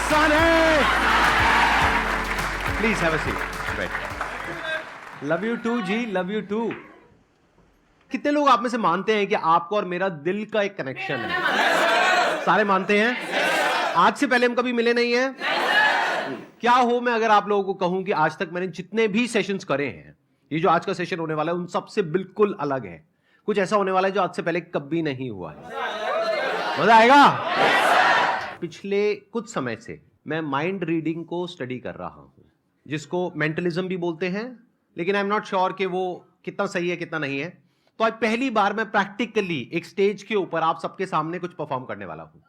आसान है। Please have a seat. Love you too ji, love you too. कितने लोग आप में से मानते हैं कि आपको और मेरा दिल का एक कनेक्शन है? सारे मानते हैं। आज से पहले हम कभी मिले नहीं हैं। क्या हो मैं अगर आप लोगों को कहूं कि आज तक मैंने जितने भी सेशंस करे हैं, ये जो आज का सेशन होने वाला है उन सबसे बिल्कुल अलग है। कुछ ऐसा होने वाला है जो आज से पहले कभी नहीं हुआ है। मजा आएगा। पिछले कुछ समय से मैं माइंड रीडिंग को स्टडी कर रहा हूं, जिसको मेंटलिज्म भी बोलते हैं, लेकिन आई एम नॉट श्योर कि वो कितना सही है कितना नहीं है। तो आज पहली बार मैं प्रैक्टिकली एक स्टेज के ऊपर आप सबके सामने कुछ परफॉर्म करने वाला हूं।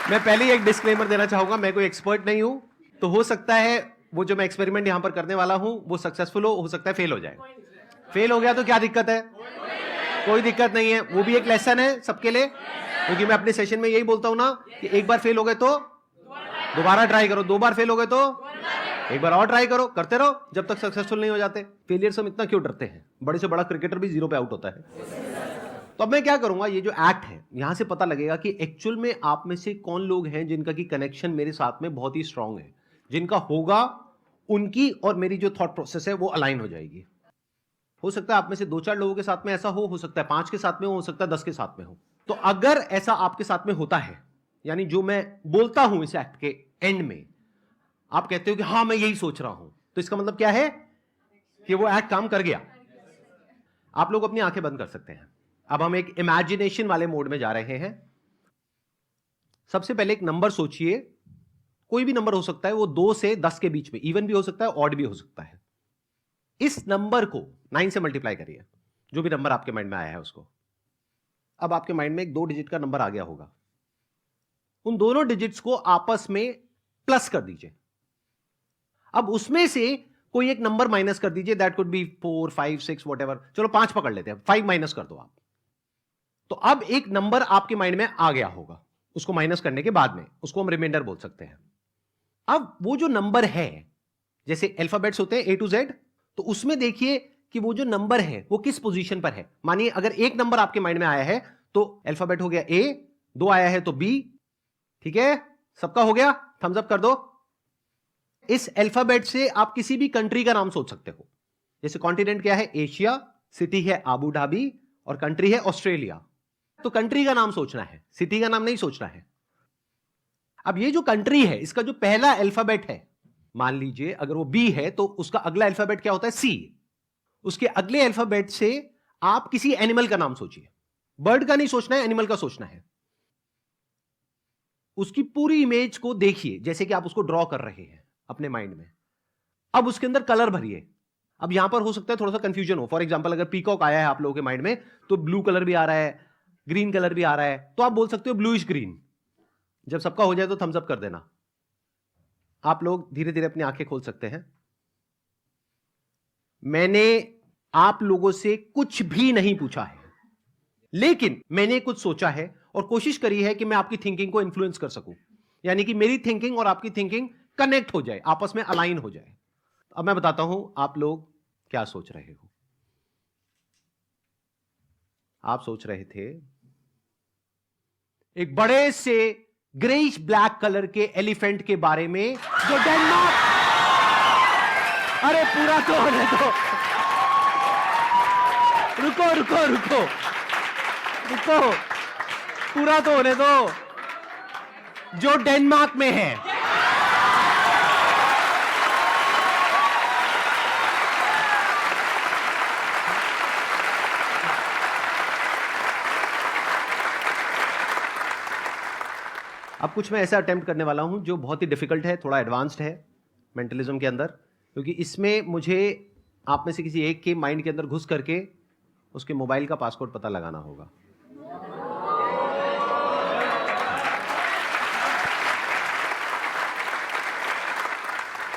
मैं पहले ही एक डिस्क्लेमर देना चाहूंगा, मैं कोई एक्सपर्ट नहीं हूं, तो हो सकता है वो जो मैं एक्सपेरिमेंट यहां पर करने वाला हूं वो सक्सेसफुल हो सकता है फेल हो जाए। फेल हो गया तो क्या दिक्कत है? कोई दिक्कत नहीं है, वो भी एक लेसन है सबके लिए, क्योंकि मैं अपने सेशन में यही बोलता हूं ना कि एक बार फेल हो गए तो दोबारा ट्राई करो, दो बार फेल हो गए तो एक बार और ट्राई करो, करते रहो जब तक सक्सेसफुल नहीं हो जाते। फेलियर से हम इतना क्यों डरते हैं? बड़े से बड़ा क्रिकेटर भी 0 पे आउट होता है। तो अब मैं क्या करूंगा, ये जो एक्ट है यहां से पता लगेगा कि एक्चुअल में आप में से कौन लोग हैं जिनका की कनेक्शन मेरे साथ में बहुत ही स्ट्रांग है, जिनका होगा उनकी और मेरी जो थॉट प्रोसेस है वो अलाइन हो जाएगी। हो सकता है आप में से 2-4 लोगों के साथ में ऐसा हो सकता है 5 के साथ में हो सकता है 10 के साथ में हो। तो अगर ऐसा आपके साथ में होता है, यानी जो मैं बोलता हूं इस एक्ट के एंड में आप कहते हो कि हां मैं यही सोच रहा हूं, तो इसका मतलब क्या है कि वो एक्ट काम कर गया। आप लोग अपनी आंखें बंद कर सकते हैं। अब हम एक इमेजिनेशन वाले मोड में जा रहे हैं। सबसे पहले एक नंबर सोचिए, कोई भी नंबर हो सकता है, वो 2 से 10 के बीच में, इवन भी हो सकता है ऑड भी हो सकता है। इस नंबर को 9 से मल्टीप्लाई करिए, जो भी नंबर आपके माइंड में आया है उसको। अब आपके माइंड में एक 2 डिजिट का नंबर आ गया होगा, उन दोनों डिजिट्स को आपस में प्लस कर दीजिए। अब उसमें से कोई एक नंबर माइनस कर दीजिए, दैट कुड बी 4, 5, 6 व्हाटएवर। चलो 5 पकड़ लेते हैं, 5 माइनस कर दो आप। तो अब एक नंबर आपके माइंड में आ गया होगा, उसको माइनस करने के बाद में उसको हम रिमाइंडर बोल सकते हैं। अब वो जो नंबर है, जैसे अल्फाबेट्स होते हैं A to Z, तो उसमें देखिए कि वो जो नंबर है वो किस पोजीशन पर है। मानिए अगर एक नंबर आपके माइंड में आया है तो अल्फाबेट हो गया A, 2 आया है तो B। ठीक है, सबका हो गया, थम्स अप कर दो। इस अल्फाबेट से आप किसी भी कंट्री का नाम सोच सकते हो। जैसे कॉन्टिनेंट क्या है? एशिया, सिटी है आबू धाबी और कंट्री है ऑस्ट्रेलिया। तो कंट्री का नाम सोचना है, सिटी का नाम नहीं सोचना है। अब ये जो कंट्री है इसका जो पहला अल्फाबेट है, मान लीजिए अगर वो बी है तो उसका अगला अल्फाबेट क्या होता है? सी। उसके अगले अल्फाबेट से आप किसी एनिमल का नाम सोचिए। बर्ड का नहीं सोचना है, एनिमल का सोचना है। उसकी पूरी इमेज को देखिए जैसे कि आप उसको ड्रॉ कर रहे हैं अपने माइंड में। अब उसके अंदर कलर भरिए। अब यहां पर हो सकता है थोड़ा सा कंफ्यूजन हो। फॉर एग्जांपल अगर पीकॉक आया है आप लोगों के माइंड में तो ब्लू कलर भी आ रहा है, ग्रीन कलर भी आ रहा है, तो आप बोल सकते हो ब्लूइश ग्रीन। जब सबका हो जाए तो थम्स अप कर देना। आप लोग धीरे धीरे अपनी आंखें खोल सकते हैं। मैंने आप लोगों से कुछ भी नहीं पूछा है, लेकिन मैंने कुछ सोचा है और कोशिश करी है कि मैं आपकी थिंकिंग को इन्फ्लुएंस कर सकूं, यानी कि मेरी थिंकिंग और आपकी थिंकिंग कनेक्ट हो जाए, आपस में अलाइन हो जाए। अब मैं बताता हूं आप लोग क्या सोच रहे हो। आप सोच रहे थे एक बड़े से ग्रेइश ब्लैक कलर के एलिफेंट के बारे में जो डेनमार्क। अरे पूरा तो होने दो, रुको रुको रुको रुको, पूरा तो होने दो। जो डेनमार्क में है। अब कुछ मैं ऐसा अटेम्प्ट करने वाला हूं जो बहुत ही डिफिकल्ट है, थोड़ा एडवांस्ड है मेंटलिज्म के अंदर, क्योंकि इसमें मुझे आप में से किसी एक के माइंड के अंदर घुस करके उसके मोबाइल का पासवर्ड पता लगाना होगा।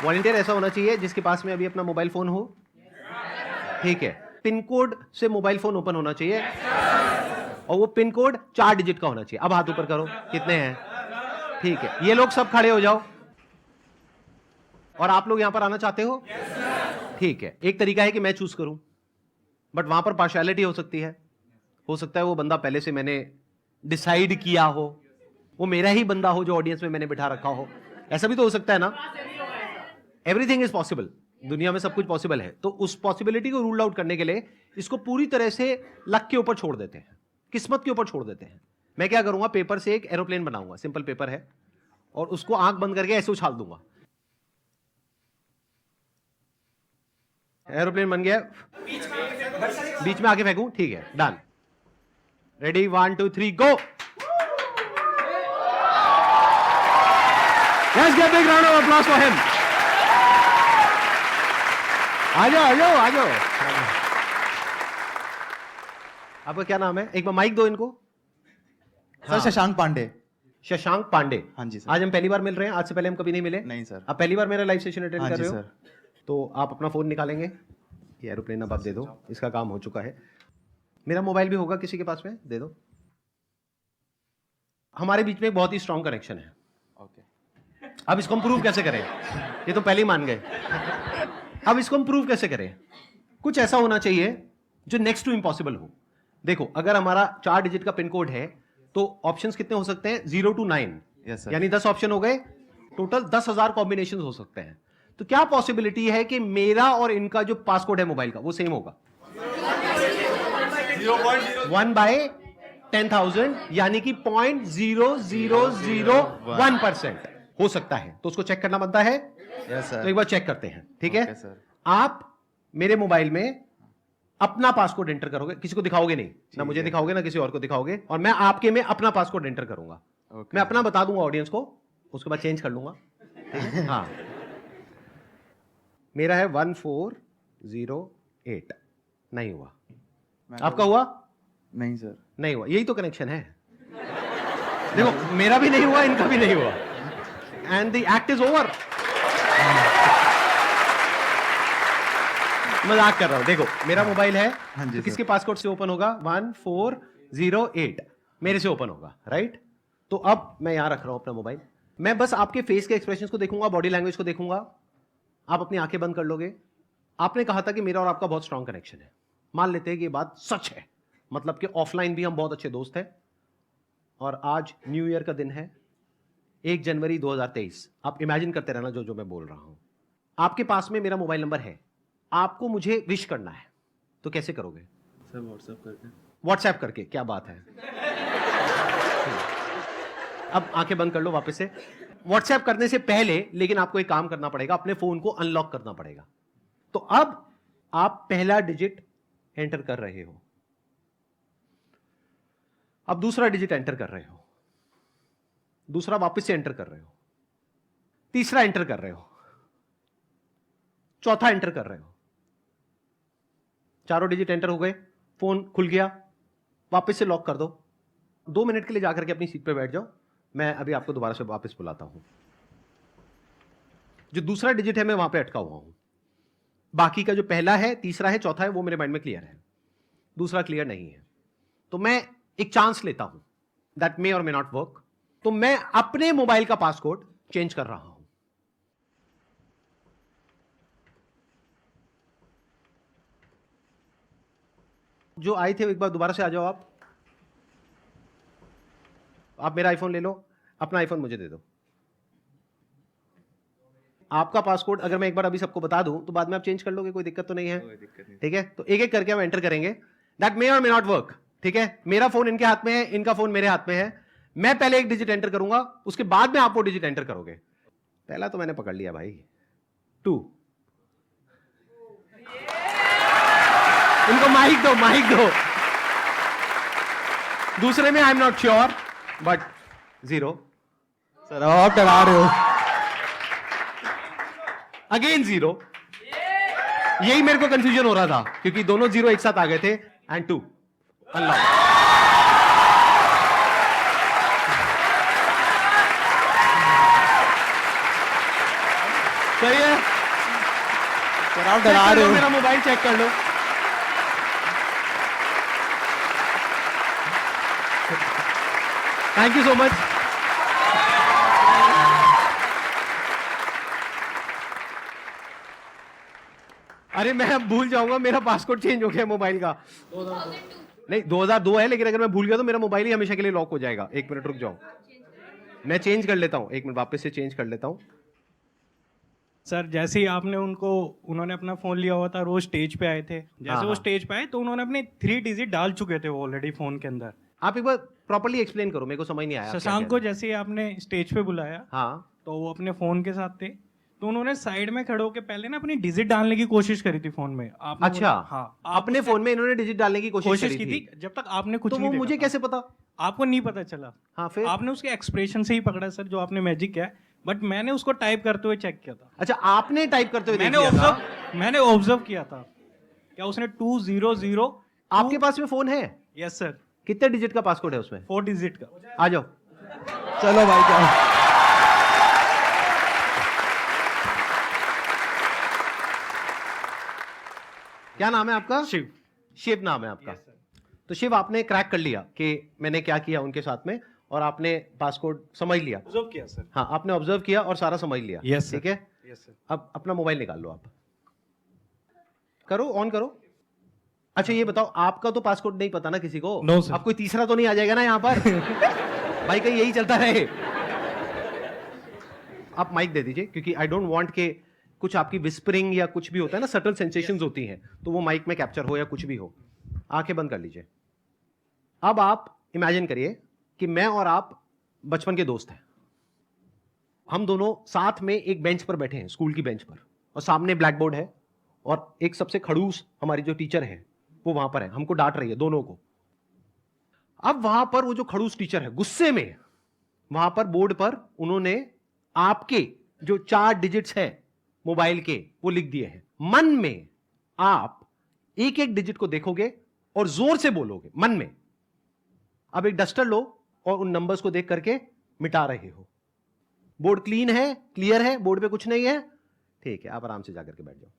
वॉलंटियर ऐसा होना चाहिए जिसके पास में अभी अपना मोबाइल फोन हो। ठीक है, पिन कोड से मोबाइल फोन ओपन होना चाहिए और वो पिन कोड 4 डिजिट का होना चाहिए। अब हाथ ऊपर करो, कितने हैं? ठीक है, ये लोग सब खड़े हो जाओ। और आप लोग यहां पर आना चाहते हो? ठीक है, एक तरीका है कि मैं चूज करूं, बट वहां पर पार्शियलिटी हो सकती है। हो सकता है वो बंदा पहले से मैंने डिसाइड किया हो, वो मेरा ही बंदा हो जो ऑडियंस में मैंने बिठा रखा हो, ऐसा भी तो हो सकता है ना। एवरीथिंग इज पॉसिबल, दुनिया में सब कुछ पॉसिबल है। तो उस पॉसिबिलिटी को रूल आउट करने के लिए इसको पूरी तरह से लक के ऊपर छोड़ देते हैं, किस्मत के ऊपर छोड़ देते हैं। मैं क्या करूंगा, पेपर से एक एरोप्लेन बनाऊंगा, सिंपल पेपर है, और उसको आंख बंद करके ऐसे उछाल दूंगा। एरोप्लेन बन गया, बीच में आके फेंकूं, ठीक है, done. Ready, 1 2 3 go. Let's give a big round of applause for him. आ जाओ। आपका क्या नाम है? एक बार माइक दो इनको। सर शशांक पांडे। शशांक पांडे। हाँ जी सर। आज हम पहली बार मिल रहे हैं, आज से पहले हम कभी नहीं मिले? नहीं सर। आप पहली बार मेरा लाइव सेशन अटेंड कर रहे हो? सर। तो आप अपना फोन निकालेंगे, ये एरोप्लेन अब आप दे दो, इसका काम हो चुका है। मेरा मोबाइल भी होगा किसी के पास में, दे दो। हमारे बीच में एक बहुत ही स्ट्रॉन्ग कनेक्शन है। अब इसको हम प्रूव कैसे करें? ये तो पहले ही मान गए। अब इसको हम प्रूव कैसे करें? कुछ ऐसा होना चाहिए जो नेक्स्ट टू इम्पॉसिबल हो। देखो, अगर हमारा 4 डिजिट का पिन कोड है तो ऑप्शंस कितने हो सकते हैं? 0 to 9, यानी 10 ऑप्शन हो गए, टोटल 10,000 कॉम्बिनेशन हो सकते हैं। तो क्या पॉसिबिलिटी है कि मेरा और इनका जो पासकोड है मोबाइल का वो सेम होगा? 1/10,000, यानी कि 0.0001% हो सकता है। तो उसको चेक करना बनता है। Yes sir. तो एक बार चेक करते हैं, ठीक है? सर। आप मेरे मोबाइल में अपना पासकोड एंटर करोगे, किसी को दिखाओगे नहीं, ना मुझे दिखाओगे ना किसी और को दिखाओगे, और मैं आपके में अपना पासकोड एंटर करूंगा। मैं अपना बता दूंगा ऑडियंस को, उसके बाद चेंज कर लूंगा, ठीक है? हाँ, मेरा है 1408। नहीं हुआ। आपका हुआ? नहीं सर। नहीं हुआ। यही तो कनेक्शन है। देखो, मेरा भी नहीं हुआ, इनका भी नहीं हुआ, and the act is over. मजाक कर रहा हूं। देखो, मेरा मोबाइल है, तो किसके पासकोड से ओपन होगा? 1408 मेरे से ओपन होगा, राइट? तो अब मैं यहां रख रहा हूं अपना मोबाइल, मैं बस आपके फेस के एक्सप्रेशंस को देखूंगा, बॉडी लैंग्वेज को देखूंगा। आप अपनी आंखें बंद कर लोगे। आपने कहा था कि मेरा और आपका बहुत स्ट्रांग कनेक्शन है। मान लेते हैं कि ये बात सच है, मतलब कि ऑफलाइन भी हम बहुत अच्छे दोस्त हैं। और आज न्यू ईयर का दिन है, 1 जनवरी 2023। आप इमेजिन करते रहना जो मैं बोल रहा हूं। आपके पास में मेरा मोबाइल नंबर है, आपको मुझे विश करना है, तो कैसे करोगे? सर व्हाट्सएप करके। व्हाट्सएप करके, क्या बात है। अब आंखें बंद कर लो वापस से। व्हाट्सएप करने से पहले लेकिन आपको एक काम करना पड़ेगा, अपने फोन को अनलॉक करना पड़ेगा। तो अब आप पहला डिजिट एंटर कर रहे हो, अब दूसरा डिजिट एंटर कर रहे हो, दूसरा वापस से एंटर कर रहे हो, तीसरा एंटर कर रहे हो, चौथा एंटर कर रहे हो। चारों डिजिट एंटर हो गए, फोन खुल गया, वापस से लॉक कर दो। 2 मिनट के लिए जाकर के अपनी सीट पे बैठ जाओ, मैं अभी आपको दोबारा से वापस बुलाता हूं। जो दूसरा डिजिट है मैं वहां पे अटका हुआ हूं, बाकी का जो पहला है, तीसरा है, चौथा है, वो मेरे माइंड में क्लियर है, दूसरा क्लियर नहीं है। तो मैं एक चांस लेता हूं, दैट मे और मे नॉट वर्क। तो मैं अपने मोबाइल का पासकोड चेंज कर रहा हूं। जो आए थे एक बार दोबारा से आ जाओ। आप मेरा आईफोन ले लो, अपना आईफोन मुझे दे दो। आपका पासकोड अगर मैं एक बार अभी सबको बता दूं तो बाद में आप चेंज कर लोगे, कोई दिक्कत तो नहीं है? ठीक है, तो एक एक करके हम एंटर करेंगे। दैट मे और मे नॉट वर्क, ठीक है? मेरा फोन इनके हाथ में है, इनका फोन मेरे हाथ में है। मैं पहले एक डिजिट एंटर करूंगा, उसके बाद में आप वो डिजिट एंटर करोगे। पहला तो मैंने पकड़ लिया भाई, 2। इनको माइक दो, माइक दो। दूसरे में I am not sure, but 0। Sir आप डरा रहे हो। अगेन 0। यही मेरे को कंफ्यूजन हो रहा था क्योंकि दोनों 0 एक साथ आ गए थे। And 2 unlock. सही है सर, आप डरा रहे हो। मेरा मोबाइल चेक कर लो। Thank you so much. अरे मैं अब भूल जाऊंगा, मेरा पासवर्ड चेंज हो गया मोबाइल का। नहीं 2002 है, लेकिन अगर मैं भूल गया तो मेरा मोबाइल ही हमेशा के लिए लॉक हो जाएगा। 1 मिनट रुक जाओ, मैं चेंज कर लेता हूँ। 1 मिनट वापस से चेंज कर लेता हूँ। सर जैसे ही उन्होंने अपना फोन लिया हुआ था, रोज स्टेज पे आए थे, जैसे वो स्टेज पे आए तो उन्होंने अपने 3 डिजिट डाल चुके थे वो ऑलरेडी फोन के अंदर। आप एक बार प्रॉपर्ली एक्सप्लेन करो, मेरे को समझ नहीं आया। शशांक को जैसे ही आपने स्टेज पे बुलाया, हाँ, तो वो अपने फोन के साथ थे, तो उन्होंने साइड में खड़े होकर पहले ना अपनी डिजिट डालने की कोशिश करी थी फोन में। आपने अच्छा, हाँ, अपने फोन में इन्होंने डिजिट डालने की कोशिश की थी। जब तक आपने कुछ तो नहीं वो मुझे देखा था। कैसे पता? आपको नहीं पता चला। हाँ, फिर आपने उसके एक्सप्रेशन से ही पकड़ा सर, जो आपने मैजिक किया, बट मैंने उसको टाइप करते हुए चेक किया था। अच्छा, आपने टाइप करते हुए मैंने ऑब्जर्व किया था क्या उसने 200। आपके पास में फोन है? Yes sir. कितने डिजिट का पासकोड है उसमें? 4 डिजिट का। आ जाओ, चलो भाई जाओ। क्या नाम है आपका? शिव। शिव नाम है आपका? तो शिव, आपने क्रैक कर लिया कि मैंने क्या किया उनके साथ में, और आपने पासकोड समझ लिया। ऑब्जर्व किया सर। हाँ, आपने ऑब्जर्व किया और सारा समझ लिया। Yes, sir. ठीक है। Yes sir. अब अपना मोबाइल निकाल लो, आप करो, ऑन करो। अच्छा ये बताओ, आपका तो पासकोड नहीं पता ना किसी को? No, sir. अब कोई तीसरा तो नहीं आ जाएगा ना यहाँ पर? भाई कहीं यही चलता रहे। आप माइक दे दीजिए, क्योंकि आई डोंट वांट के कुछ आपकी विस्परिंग या कुछ भी होता है ना, सटल सेंसेशंस होती हैं, तो वो माइक में कैप्चर हो या कुछ भी हो। आंखें बंद कर लीजिए। अब आप इमेजिन करिए कि मैं और आप बचपन के दोस्त हैं। हम दोनों साथ में एक बेंच पर बैठे हैं, स्कूल की बेंच पर, और सामने ब्लैक बोर्ड है, और एक सबसे खड़ूस हमारी जो टीचर है वो वहां पर है, हमको डांट रही है दोनों को। अब वहां पर वो जो खड़ूस टीचर है, गुस्से में वहां पर बोर्ड पर उन्होंने आपके जो 4 डिजिट्स है मोबाइल के, वो लिख दिए हैं। मन में आप एक एक डिजिट को देखोगे और जोर से बोलोगे मन में। अब एक डस्टर लो और उन नंबर्स को देख करके मिटा रहे हो। बोर्ड क्लीन है, क्लियर है, बोर्ड पे कुछ नहीं है। ठीक है, आप आराम से जाकर के बैठ जाओ।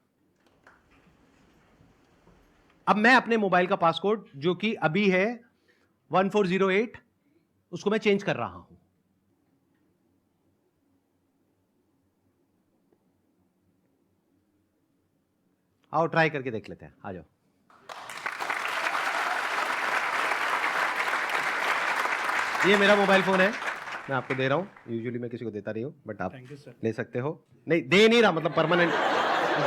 अब मैं अपने मोबाइल का पासकोड, जो कि अभी है 1408, उसको मैं चेंज कर रहा हूं। आओ ट्राई करके देख लेते हैं, आ जाओ। ये मेरा मोबाइल फोन है, मैं आपको दे रहा हूं। यूजुअली मैं किसी को देता नहीं हूं, बट आप थैंक यू सर। ले सकते हो। नहीं, दे नहीं रहा, मतलब परमानेंट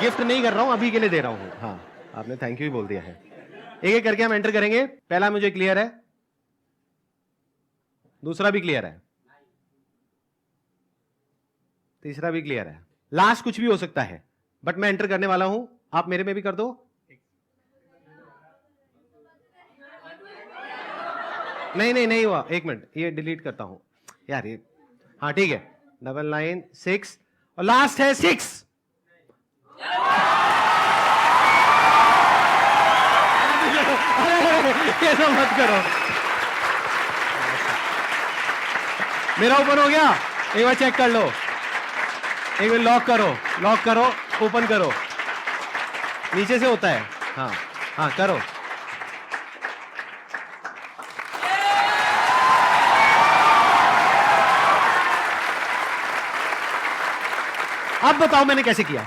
गिफ्ट नहीं कर रहा हूं, अभी के लिए दे रहा हूं। हाँ, आपने थैंक यू ही बोल दिया है। एक एक करके हम एंटर करेंगे। पहला मुझे क्लियर है, दूसरा भी क्लियर है, तीसरा भी क्लियर है, लास्ट कुछ भी हो सकता है, बट मैं एंटर करने वाला हूं। आप मेरे में भी कर दो। नहीं हुआ, 1 मिनट, ये डिलीट करता हूं यार ये। हाँ ठीक है, 996 और लास्ट है 6। ऐसा मत करो। मेरा ओपन हो गया, एक बार चेक कर लो। एक बार लॉक करो, ओपन करो। नीचे से होता है। हाँ करो। अब बताओ मैंने कैसे किया?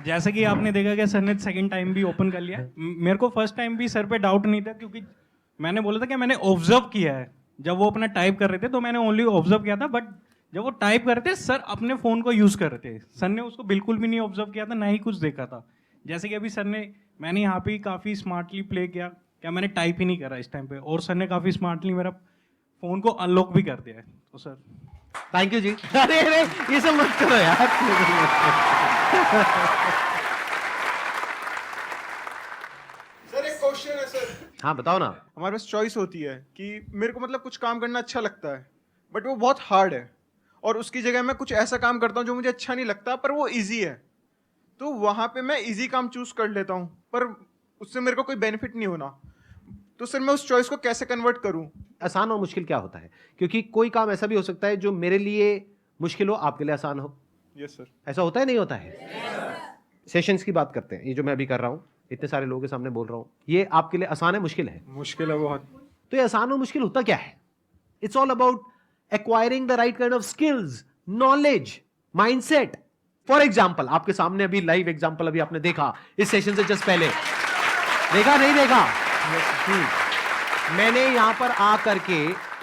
जैसे कि आपने देखा कि सर ने सेकंड टाइम भी ओपन कर लिया। मेरे को फर्स्ट टाइम भी सर पे डाउट नहीं था, क्योंकि मैंने बोला था कि मैंने ऑब्जर्व किया है। जब वो अपना टाइप कर रहे थे तो मैंने ओनली ऑब्जर्व किया था, बट जब वो टाइप कर रहे थे सर अपने फोन को यूज कर रहे थे। सर ने उसको बिल्कुल भी नहीं ऑब्जर्व किया था, ना ही कुछ देखा था। जैसे कि अभी मैंने यहाँ पे काफी स्मार्टली प्ले किया, क्या मैंने टाइप ही नहीं करा इस टाइम पे, और सर ने काफी स्मार्टली मेरा फोन को अनलॉक भी कर दिया है। तो सर थैंक यू जी। अरे ये सब मत करो यार। सर एक क्वेश्चन है सर। हाँ बताओ ना। हमारे पास चॉइस होती है कि मेरे को मतलब कुछ काम करना अच्छा लगता है, बट वो बहुत हार्ड है, और उसकी जगह मैं कुछ ऐसा काम करता हूँ जो मुझे अच्छा नहीं लगता पर वो इजी है। तो वहाँ पे मैं इजी काम चूज कर लेता हूँ, पर उससे मेरे को कोई बेनिफिट नहीं होना। तो सर मैं उस चॉइस को कैसे कन्वर्ट करूँ? आसान और मुश्किल क्या होता है? क्योंकि कोई काम ऐसा भी हो सकता है जो मेरे लिए मुश्किल हो, आपके लिए आसान हो। Yes sir. ऐसा होता है, नहीं होता है? सेशंस की बात करते हैं, ये जो मैं अभी कर रहा हूँ, इतने सारे लोगों के सामने बोल रहा हूँ, ये आपके लिए आसान है, मुश्किल है? मुश्किल है बहुत। तो ये आसान और मुश्किल होता क्या है? It's all about acquiring the right kind of skills, knowledge, mindset. For example, आपके सामने अभी लाइव एग्जाम्पल अभी आपने देखा इस सेशन से जस्ट पहले। देखा नहीं देखा? मैंने यहां पर आ करके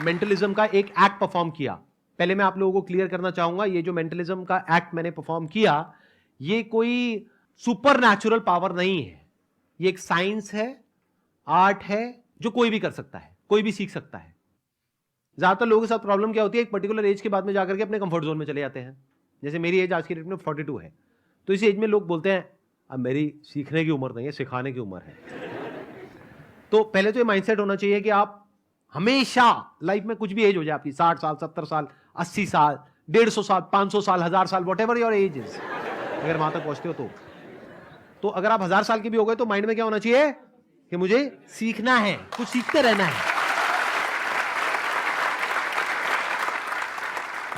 मेंटलिज्म का एक एक्ट परफॉर्म किया। पहले मैं आप लोगों को क्लियर करना चाहूंगा, ये जो मेंटलिज्म का एक्ट मैंने परफॉर्म किया, ये कोई सुपर नेचुरल पावर नहीं है। ये एक साइंस है, आर्ट है, जो कोई भी कर सकता है, कोई भी सीख सकता है। ज्यादातर लोगों के साथ प्रॉब्लम क्या होती है, एक पर्टिकुलर एज के बाद में जाकर के अपने कंफर्ट जोन में चले जाते हैं। जैसे मेरी एज आज की डेट में 42 है, तो इस एज में लोग बोलते हैं अब मेरी सीखने की उम्र नहीं है, सिखाने की उम्र है। तो पहले तो ये माइंडसेट होना चाहिए कि आप हमेशा लाइफ में कुछ भी एज हो जाए आपकी, 60 साल, 70 साल, 80 साल, 150 साल, 500 साल, 1000 साल, what ever your age is, अगर वहां तक पहुंचते हो तो अगर आप 1000 साल के भी हो गए तो माइंड में क्या होना चाहिए कि मुझे सीखना है, कुछ सीखते रहना है।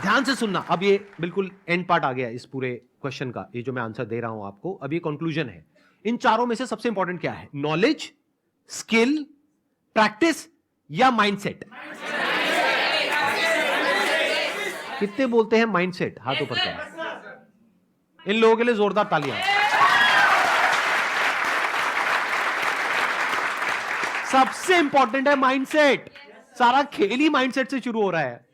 ध्यान से सुनना, अब ये बिल्कुल एंड पार्ट आ गया इस पूरे क्वेश्चन का, ये जो मैं आंसर दे रहा हूं आपको, अब ये कंक्लूजन है। इन चारों में से सबसे इंपॉर्टेंट क्या है? नॉलेज, स्किल, प्रैक्टिस या माइंडसेट? कितने बोलते हैं माइंडसेट? हाथ ऊपर करें। इन लोगों के लिए जोरदार तालियां। सबसे इंपॉर्टेंट है माइंडसेट। सारा खेल ही माइंडसेट से शुरू हो रहा है।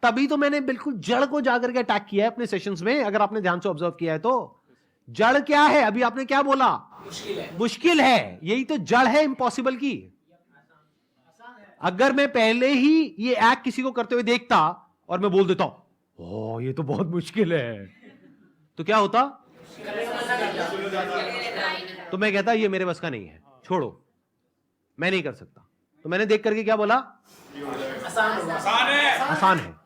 तभी तो मैंने बिल्कुल जड़ को जाकर के अटैक किया है अपने सेशंस में। अगर आपने ध्यान से ऑब्जर्व किया है तो जड़ क्या है? अभी आपने क्या बोला? मुश्किल है। यही तो जड़ है इम्पॉसिबल की। अगर मैं पहले ही ये एक्ट किसी को करते हुए देखता और मैं बोल देता ओ ये तो बहुत मुश्किल है, तो क्या होता? तो मैं कहता ये मेरे बस का नहीं है, छोड़ो, मैं नहीं कर सकता। तो मैंने देख करके क्या बोला? आसान है।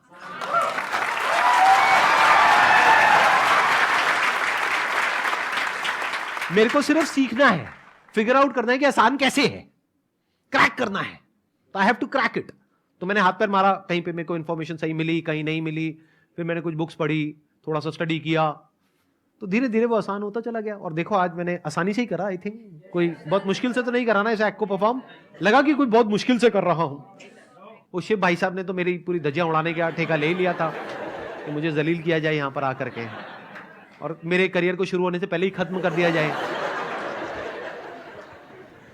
मेरे को सिर्फ सीखना है, फिगर आउट करना है कि आसान कैसे है, क्रैक करना है। तो I have to crack it. तो मैंने हाथ पैर मारा, कहीं पे मेरे को इंफॉर्मेशन सही मिली, कहीं नहीं मिली, फिर मैंने कुछ बुक्स पढ़ी, थोड़ा सा स्टडी किया, तो धीरे धीरे वो आसान होता चला गया। और देखो आज मैंने आसानी से ही करा। आई थिंक कोई बहुत मुश्किल से तो नहीं करा ना इस एक्ट को परफॉर्म। लगा कि कोई बहुत मुश्किल से कर रहा हूं। वो शिव भाई साहब ने तो मेरी पूरी धज्जियां उड़ाने का ठेका ले लिया था कि मुझे जलील किया जाए यहां पर आकर के, और मेरे करियर को शुरू होने से पहले ही खत्म कर दिया जाए।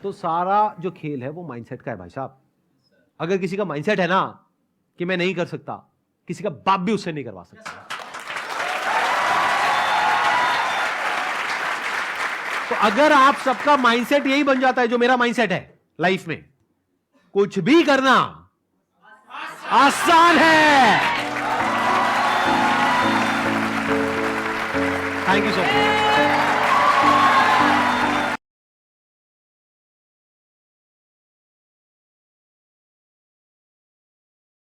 तो सारा जो खेल है वो माइंडसेट का है भाई साहब। अगर किसी का माइंडसेट है ना कि मैं नहीं कर सकता, किसी का बाप भी उससे नहीं करवा सकता। तो अगर आप सबका माइंडसेट यही बन जाता है जो मेरा माइंडसेट है लाइफ में, कुछ भी करना आसान है। Thank you so much.